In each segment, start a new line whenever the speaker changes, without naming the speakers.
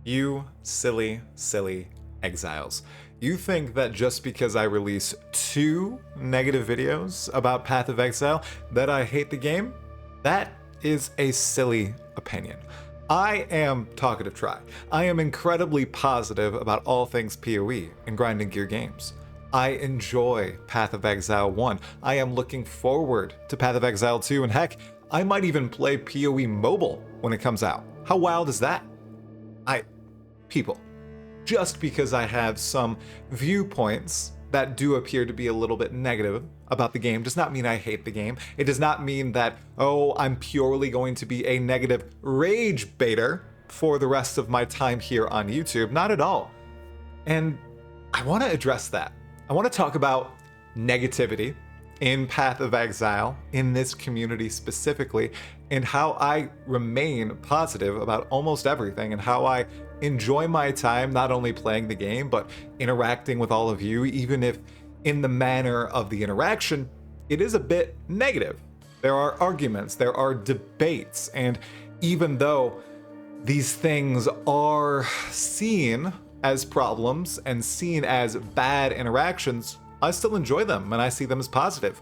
You silly, silly exiles. You think that just because I release 2 negative videos about Path of Exile that I hate the game? That is a silly opinion. I am Talkative Try. I am incredibly positive about all things PoE and grinding gear games. I enjoy Path of Exile 1. I am looking forward to Path of Exile 2, and heck, I might even play PoE Mobile when it comes out. How wild is that? People, just because I have some viewpoints that do appear to be a little bit negative about the game does not mean I hate the game. It does not mean that, I'm purely going to be a negative rage baiter for the rest of my time here on YouTube. Not at all. And I want to address that. I want to talk about negativity in Path of Exile, in this community specifically, and how I remain positive about almost everything, and how I enjoy my time not only playing the game, but interacting with all of you, even if in the manner of the interaction, it is a bit negative. There are arguments, there are debates, and even though these things are seen as problems and seen as bad interactions, I still enjoy them and I see them as positive.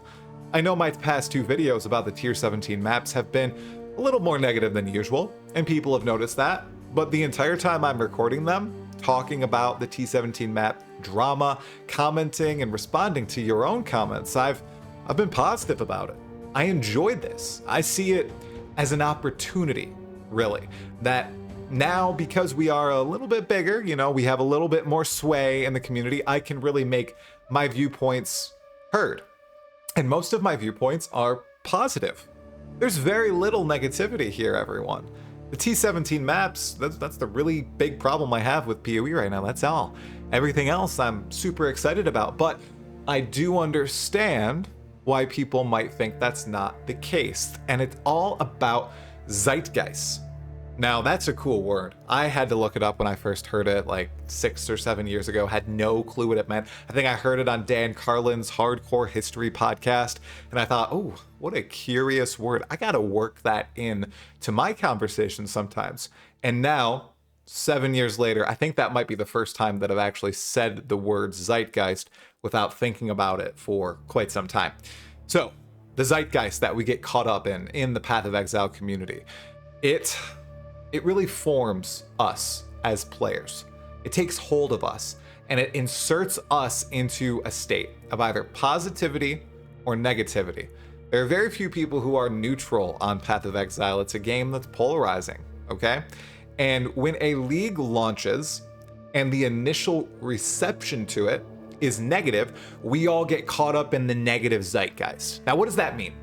I know my past 2 videos about the tier 17 maps have been a little more negative than usual, and people have noticed that, but the entire time I'm recording them, talking about the t17 map drama, commenting and responding to your own comments, I've been positive about it. I enjoyed this. I see it as an opportunity, really, that now, because we are a little bit bigger, we have a little bit more sway in the community, I can really make my viewpoints heard. And most of my viewpoints are positive. There's very little negativity here, everyone. The t17 maps, that's the really big problem I have with PoE right now, that's all. Everything else I'm super excited about, but I do understand why people might think that's not the case. And it's all about Zeitgeist. Now, that's a cool word. I had to look it up when I first heard it like 6 or 7 years ago, had no clue what it meant. I think I heard it on Dan Carlin's Hardcore History podcast, and I thought, oh, what a curious word. I gotta work that in to my conversation sometimes. And now, 7 years later, I think that might be the first time that I've actually said the word Zeitgeist without thinking about it for quite some time. So, the Zeitgeist that we get caught up in the Path of Exile community, it really forms us as players. It takes hold of us and it inserts us into a state of either positivity or negativity. There are very few people who are neutral on Path of Exile. It's a game that's polarizing, okay? And when a league launches and the initial reception to it is negative, we all get caught up in the negative zeitgeist. Now, what does that mean?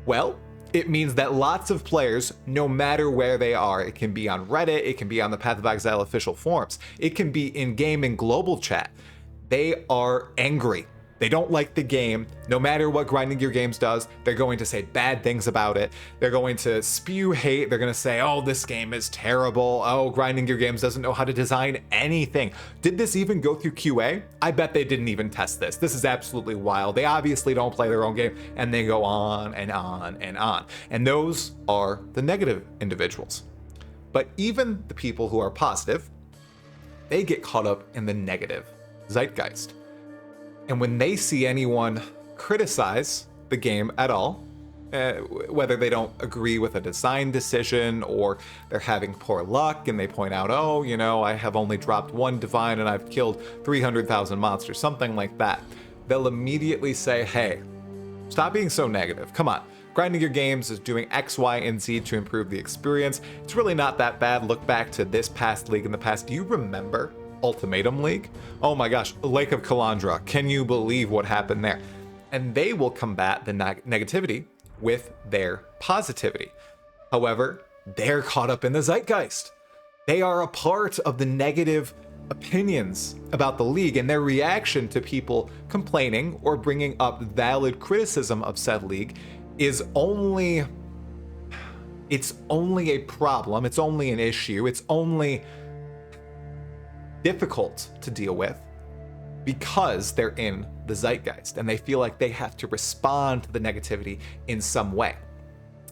Well, it means that lots of players, no matter where they are, it can be on Reddit, it can be on the Path of Exile official forums, it can be in-game and global chat, they are angry. They don't like the game. No matter what Grinding Gear Games does, they're going to say bad things about it. They're going to spew hate. They're going to say, oh, this game is terrible. Oh, Grinding Gear Games doesn't know how to design anything. Did this even go through QA? I bet they didn't even test this. This is absolutely wild. They obviously don't play their own game, and they go on and on and on. And those are the negative individuals. But even the people who are positive, they get caught up in the negative zeitgeist. And when they see anyone criticize the game at all, whether they don't agree with a design decision or they're having poor luck and they point out, oh, I have only dropped 1 divine and I've killed 300,000 monsters, something like that, they'll immediately say, hey, stop being so negative. Come on. Grinding Your Games is doing X, Y, and Z to improve the experience. It's really not that bad. Look back to this past league in the past. Do you remember Ultimatum League? Oh my gosh, Lake of Kalandra. Can you believe what happened there? And they will combat the negativity with their positivity. However, they're caught up in the zeitgeist. They are a part of the negative opinions about the league, and their reaction to people complaining or bringing up valid criticism of said league is only a problem, it's only an issue, it's only difficult to deal with because they're in the zeitgeist and they feel like they have to respond to the negativity in some way.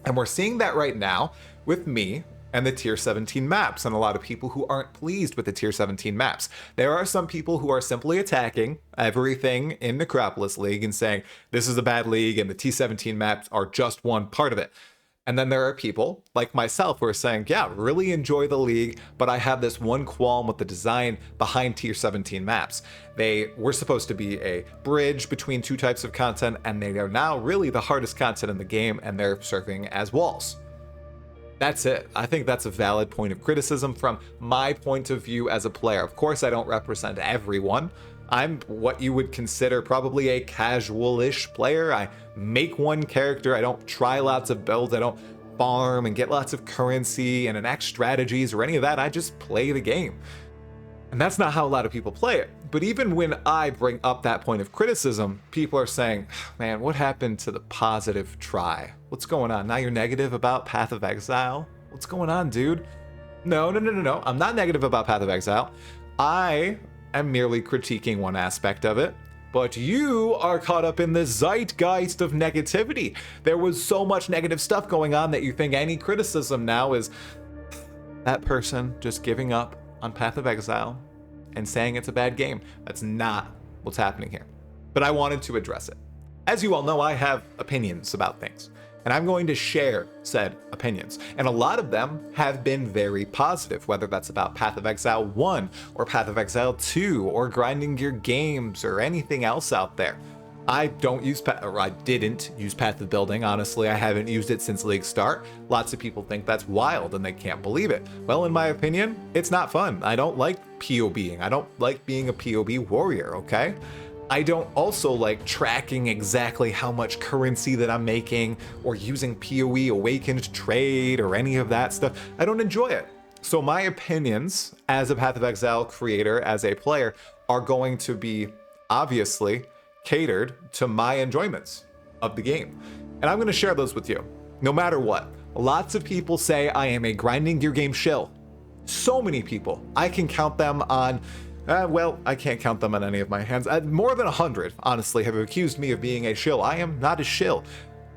And we're seeing that right now with me and the tier 17 maps, and a lot of people who aren't pleased with the tier 17 maps. There are some people who are simply attacking everything in Necropolis League and saying this is a bad league and the T17 maps are just one part of it. And then there are people like myself who are saying, yeah, really enjoy the league, but I have this one qualm with the design behind tier 17 maps. They were supposed to be a bridge between two types of content, and they are now really the hardest content in the game, and they're serving as walls. That's it. I think that's a valid point of criticism from my point of view as a player. Of course, I don't represent everyone. I'm what you would consider probably a casual-ish player. I make one character. I don't try lots of builds. I don't farm and get lots of currency and enact strategies or any of that. I just play the game. And that's not how a lot of people play it. But even when I bring up that point of criticism, people are saying, man, what happened to the positive try? What's going on? Now you're negative about Path of Exile? What's going on, dude? No. I'm not negative about Path of Exile. I am merely critiquing one aspect of it. But you are caught up in the zeitgeist of negativity. There was so much negative stuff going on that you think any criticism now is that person just giving up on Path of Exile and saying it's a bad game. That's not what's happening here. But I wanted to address it. As you all know, I have opinions about things, and I'm going to share said opinions. And a lot of them have been very positive, whether that's about Path of Exile 1 or Path of Exile 2 or grinding your games or anything else out there. I didn't use Path of Building, honestly. I haven't used it since League start. Lots of people think that's wild and they can't believe it. Well, in my opinion, it's not fun. I don't like POBing. I don't like being a POB warrior, okay? I don't also like tracking exactly how much currency that I'm making or using PoE Awakened Trade or any of that stuff. I don't enjoy it. So my opinions as a Path of Exile creator, as a player, are going to be obviously catered to my enjoyments of the game. And I'm going to share those with you, no matter what. Lots of people say I am a grinding your game shill. So many people. I can count them on, I can't count them on any of my hands. More than 100, honestly, have accused me of being a shill. I am not a shill.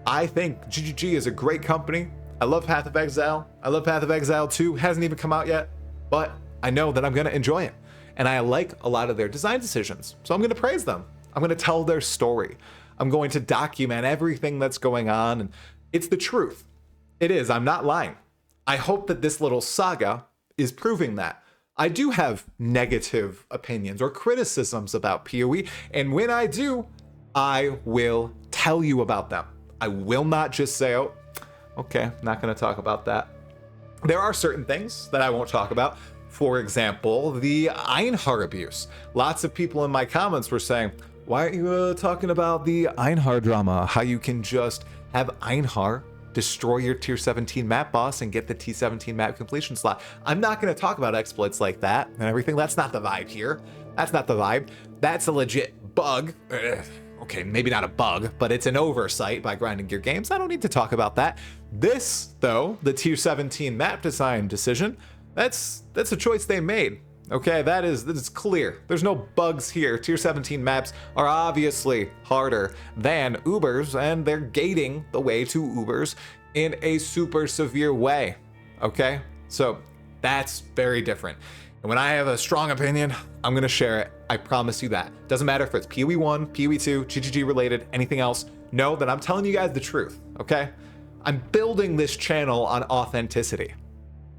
I think GGG is a great company. I love Path of Exile. I love Path of Exile 2. Hasn't even come out yet, but I know that I'm going to enjoy it. And I like a lot of their design decisions, so I'm going to praise them. I'm going to tell their story. I'm going to document everything that's going on, and it's the truth. It is. I'm not lying. I hope that this little saga is proving that. I do have negative opinions or criticisms about PoE, and when I do, I will tell you about them. I will not just say, oh, okay, not going to talk about that. There are certain things that I won't talk about. For example, the Einhar abuse. Lots of people in my comments were saying, why aren't you talking about the Einhar drama? How you can just have Einhar destroy your tier 17 map boss and get the T17 map completion slot. I'm not going to talk about exploits like that and everything. That's not the vibe here. That's not the vibe. That's a legit bug. Okay, maybe not a bug, but it's an oversight by grinding your games. I don't need to talk about that. This, though, the tier 17 map design decision, that's a choice they made. Okay, that is clear. There's no bugs here. Tier 17 maps are obviously harder than Ubers, and they're gating the way to Ubers in a super severe way. Okay, so that's very different. And when I have a strong opinion, I'm gonna share it. I promise you that. Doesn't matter if it's PoE 1, PoE 2, GGG related, anything else. Know that I'm telling you guys the truth, okay? I'm building this channel on authenticity.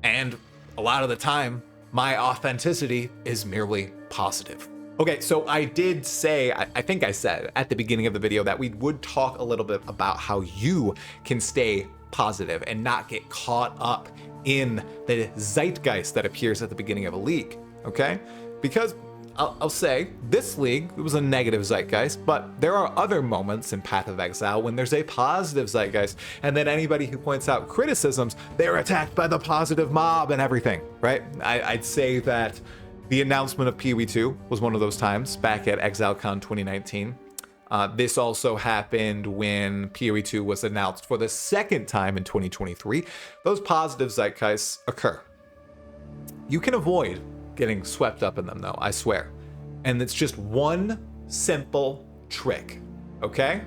And a lot of the time, my authenticity is merely positive. Okay, so I did say, I think I said at the beginning of the video that we would talk a little bit about how you can stay positive and not get caught up in the zeitgeist that appears at the beginning of a league, okay? Because I'll say this league, it was a negative zeitgeist, but there are other moments in Path of Exile when there's a positive zeitgeist, and then anybody who points out criticisms, they're attacked by the positive mob and everything, right? I'd say that the announcement of PoE 2 was one of those times back at ExileCon 2019. This also happened when PoE 2 was announced for the second time in 2023. Those positive zeitgeists occur. You can avoid getting swept up in them though, I swear. And it's just one simple trick, okay?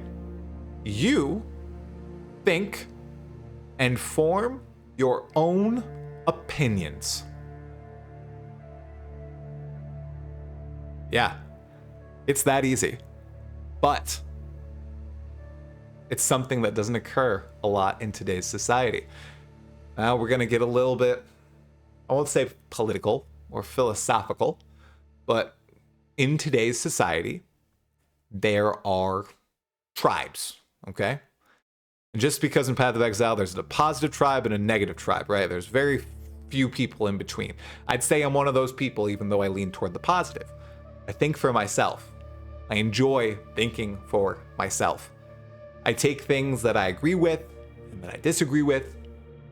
You think and form your own opinions. Yeah, it's that easy. But it's something that doesn't occur a lot in today's society. Now we're going to get a little bit, I won't say political or philosophical, but in today's society, there are tribes, okay? And just because in Path of Exile, there's a positive tribe and a negative tribe, right? There's very few people in between. I'd say I'm one of those people, even though I lean toward the positive. I think for myself. I enjoy thinking for myself. I take things that I agree with and that I disagree with,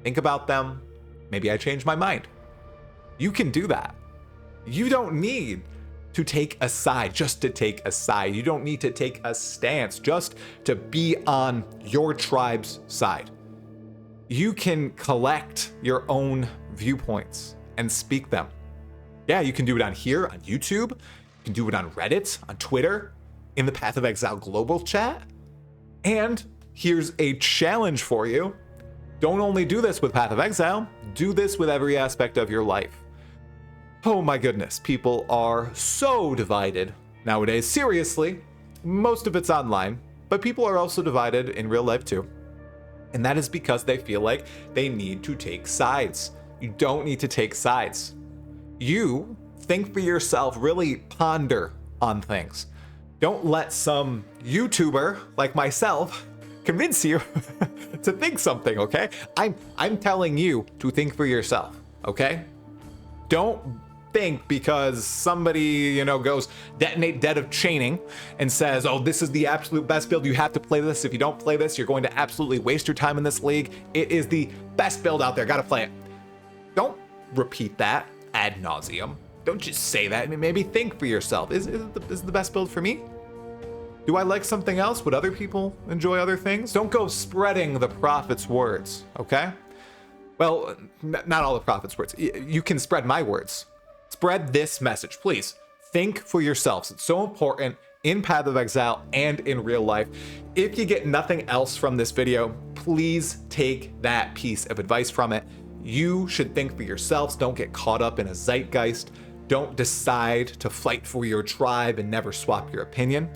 think about them, maybe I change my mind. You can do that. You don't need to take a side just to take a side. You don't need to take a stance just to be on your tribe's side. You can collect your own viewpoints and speak them. Yeah, you can do it on here, on YouTube. You can do it on Reddit, on Twitter, in the Path of Exile global chat. And here's a challenge for you. Don't only do this with Path of Exile, do this with every aspect of your life. Oh my goodness, people are so divided nowadays. Seriously, most of it's online, but people are also divided in real life too. And that is because they feel like they need to take sides. You don't need to take sides. You think for yourself, really ponder on things. Don't let some YouTuber like myself convince you to think something, okay? I'm telling you to think for yourself, okay? Don't think because somebody, goes detonate Dead of Chaining and says, oh, this is the absolute best build. You have to play this. If you don't play this, you're going to absolutely waste your time in this league. It is the best build out there. Got to play it. Don't repeat that ad nauseum. Don't just say that. I mean, maybe think for yourself. Is it the best build for me? Do I like something else? Would other people enjoy other things? Don't go spreading the prophet's words, okay? Well, not all the prophet's words. You can spread my words. Spread this message, please. Think for yourselves. It's so important in Path of Exile and in real life. If you get nothing else from this video, please take that piece of advice from it. You should think for yourselves. Don't get caught up in a zeitgeist. Don't decide to fight for your tribe and never swap your opinion.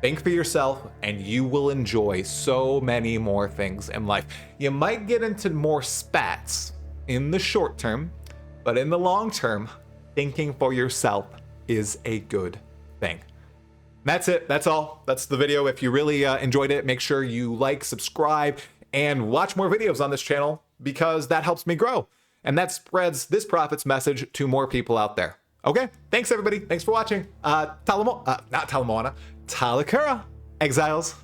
Think for yourself and you will enjoy so many more things in life. You might get into more spats in the short term, but in the long term, thinking for yourself is a good thing. That's it. That's all. That's the video. If you really enjoyed it, make sure you like, subscribe, and watch more videos on this channel because that helps me grow. And that spreads this prophet's message to more people out there. Okay, thanks everybody. Thanks for watching. Not Talamoana, Talakura, Exiles.